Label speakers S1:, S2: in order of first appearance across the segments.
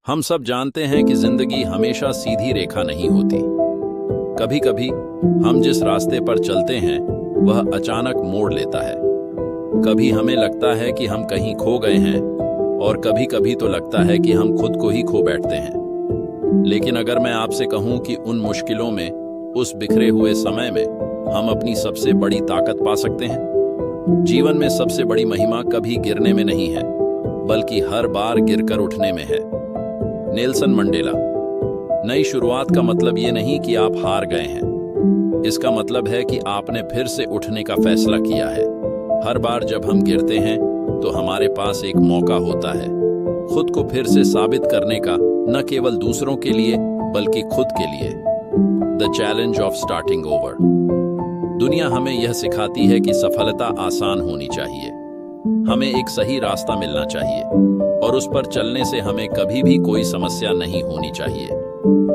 S1: हम सब जानते हैं कि जिंदगी हमेशा सीधी रेखा नहीं होती। कभी कभी हम जिस रास्ते पर चलते हैं वह अचानक मोड़ लेता है। कभी हमें लगता है कि हम कहीं खो गए हैं और कभी कभी तो लगता है कि हम खुद को ही खो बैठते हैं। लेकिन अगर मैं आपसे कहूं कि उन मुश्किलों में, उस बिखरे हुए समय में हम अपनी सबसे बड़ी ताकत पा सकते हैं। जीवन में सबसे बड़ी महिमा कभी गिरने में नहीं है, बल्कि हर बार गिरकर उठने में है। Nelson Mandela. नई शुरुआत का मतलब ये नहीं कि आप हार गए हैं, इसका मतलब है कि आपने फिर से उठने का फैसला किया है। हर बार जब हम गिरते हैं तो हमारे पास एक मौका होता है खुद को फिर से साबित करने का, न केवल दूसरों के लिए बल्कि खुद के लिए। The challenge of starting over. दुनिया हमें यह सिखाती है कि सफलता आसान होनी चाहिए, हमें एक सही रास्ता मिलना चाहिए और उस पर चलने से हमें कभी भी कोई समस्या नहीं होनी चाहिए।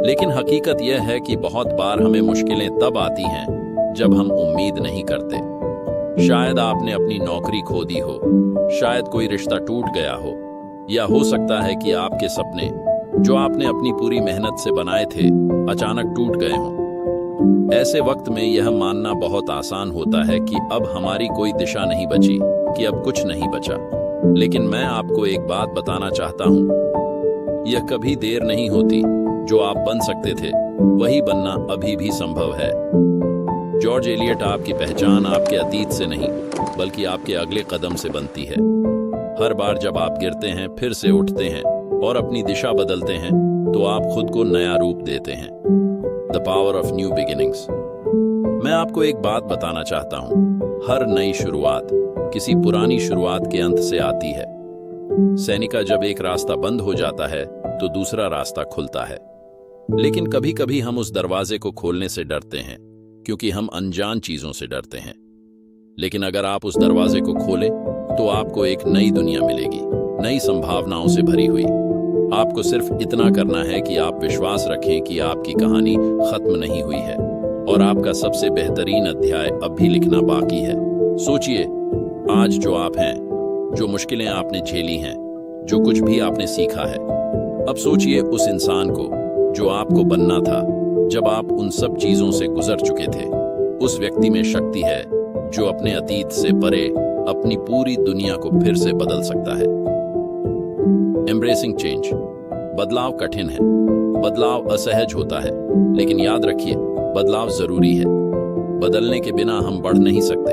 S1: लेकिन हकीकत यह है कि बहुत बार हमें मुश्किलें तब आती हैं जब हम उम्मीद नहीं करते। शायद आपने अपनी नौकरी खो दी हो, शायद कोई रिश्ता टूट गया हो, या हो सकता है कि आपके सपने जो आपने अपनी पूरी मेहनत से बनाए थे अचानक टूट गए हों। ऐसे वक्त में यह मानना बहुत आसान होता है कि अब हमारी कोई दिशा नहीं बची, कि अब कुछ नहीं बचा। लेकिन मैं आपको एक बात बताना चाहता हूं, यह कभी देर नहीं होती। जो आप बन सकते थे वही बनना अभी भी संभव है। George Eliot. आपकी पहचान आपके अतीत से नहीं बल्कि आपके अगले कदम से बनती है। हर बार जब आप गिरते हैं, फिर से उठते हैं और अपनी दिशा बदलते हैं तो आप खुद को नया रूप देते हैं। The power of new beginnings. मैं आपको एक बात बताना चाहता हूं, हर नई शुरुआत किसी पुरानी शुरुआत के अंत से आती है। सैनिका, जब एक रास्ता बंद हो जाता है तो दूसरा रास्ता खुलता है। लेकिन कभी कभी हम उस दरवाजे को खोलने से डरते हैं क्योंकि हम अनजान चीजों से डरते हैं। लेकिन अगर आप उस दरवाजे को खोलें तो आपको एक नई दुनिया मिलेगी, नई संभावनाओं से भरी हुई। आपको सिर्फ इतना करना है कि आप विश्वास रखें कि आपकी कहानी खत्म नहीं हुई है और आपका सबसे बेहतरीन अध्याय अब भी लिखना बाकी है। सोचिए, आज जो आप हैं, जो मुश्किलें आपने झेली हैं, जो कुछ भी आपने सीखा है, अब सोचिए उस इंसान को जो आपको बनना था जब आप उन सब चीजों से गुजर चुके थे। उस व्यक्ति में शक्ति है जो अपने अतीत से परे अपनी पूरी दुनिया को फिर से बदल सकता है। Embracing change. बदलाव कठिन है, बदलाव असहज होता है, लेकिन याद रखिए बदलाव जरूरी है। बदलने के बिना हम बढ़ नहीं सकते।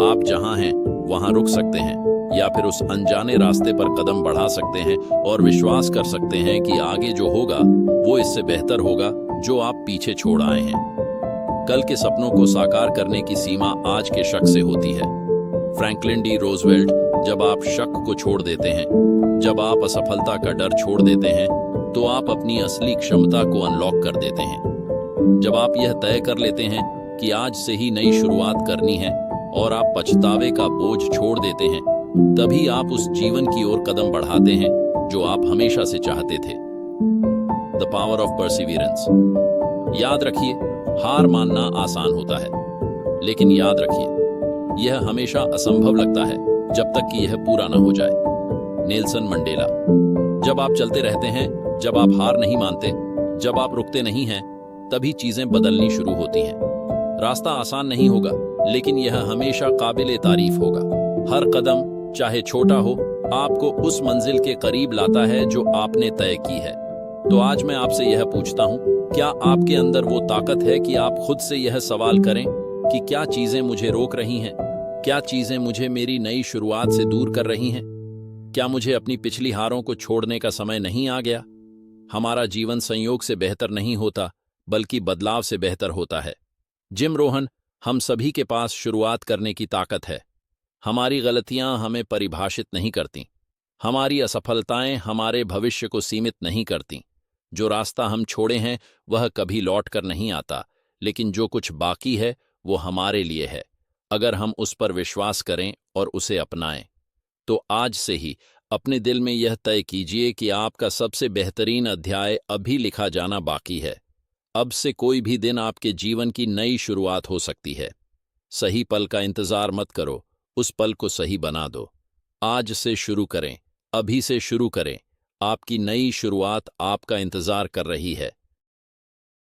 S1: आप जहां हैं वहां रुक सकते हैं या फिर उस अनजाने रास्ते पर कदम बढ़ा सकते हैं और विश्वास कर सकते हैं कि आगे जो होगा वो इससे बेहतर होगा जो आप पीछे छोड़ आए हैं। कल के सपनों को साकार करने की सीमा आज के शक से होती है। Franklin D Roosevelt. जब आप शक को छोड़ देते हैं, जब आप असफलता का डर छोड़ देते हैं, तो आप अपनी असली क्षमता को अनलॉक कर देते हैं। जब आप यह तय कर लेते हैं कि आज से ही नई शुरुआत करनी है और आप पछतावे का बोझ छोड़ देते हैं, तभी आप उस जीवन की ओर कदम बढ़ाते हैं जो आप हमेशा से चाहते थे। The power of Perseverance. याद रखिए, हार मानना आसान होता है, लेकिन याद रखिए यह हमेशा असंभव लगता है जब तक कि यह पूरा न हो जाए। Nelson Mandela. जब आप चलते रहते हैं, जब आप हार नहीं मानते, जब आप रुकते नहीं हैं, तभी चीजें बदलनी शुरू होती हैं। रास्ता आसान नहीं होगा, लेकिन यह हमेशा काबिले तारीफ होगा। हर कदम, चाहे छोटा हो, आपको उस मंजिल के करीब लाता है जो आपने तय की है। तो आज मैं आपसे यह पूछता हूं, क्या आपके अंदर वो ताकत है कि आप खुद से यह सवाल करें कि क्या चीजें मुझे रोक रही हैं? क्या चीजें मुझे मेरी नई शुरुआत से दूर कर रही हैं? क्या मुझे अपनी पिछली हारों को छोड़ने का समय नहीं आ गया? हमारा जीवन संयोग से बेहतर नहीं होता, बल्कि बदलाव से बेहतर होता है। जिम रोहन। हम सभी के पास शुरुआत करने की ताकत है। हमारी गलतियां हमें परिभाषित नहीं करती, हमारी असफलताएं हमारे भविष्य को सीमित नहीं करती। जो रास्ता हम छोड़े हैं वह कभी लौट कर नहीं आता, लेकिन जो कुछ बाकी है वो हमारे लिए है, अगर हम उस पर विश्वास करें और उसे अपनाएं। तो आज से ही अपने दिल में यह तय कीजिए कि आपका सबसे बेहतरीन अध्याय अभी लिखा जाना बाकी है। अब से कोई भी दिन आपके जीवन की नई शुरुआत हो सकती है। सही पल का इंतजार मत करो, उस पल को सही बना दो। आज से शुरू करें, अभी से शुरू करें, आपकी नई शुरुआत आपका इंतजार कर रही है।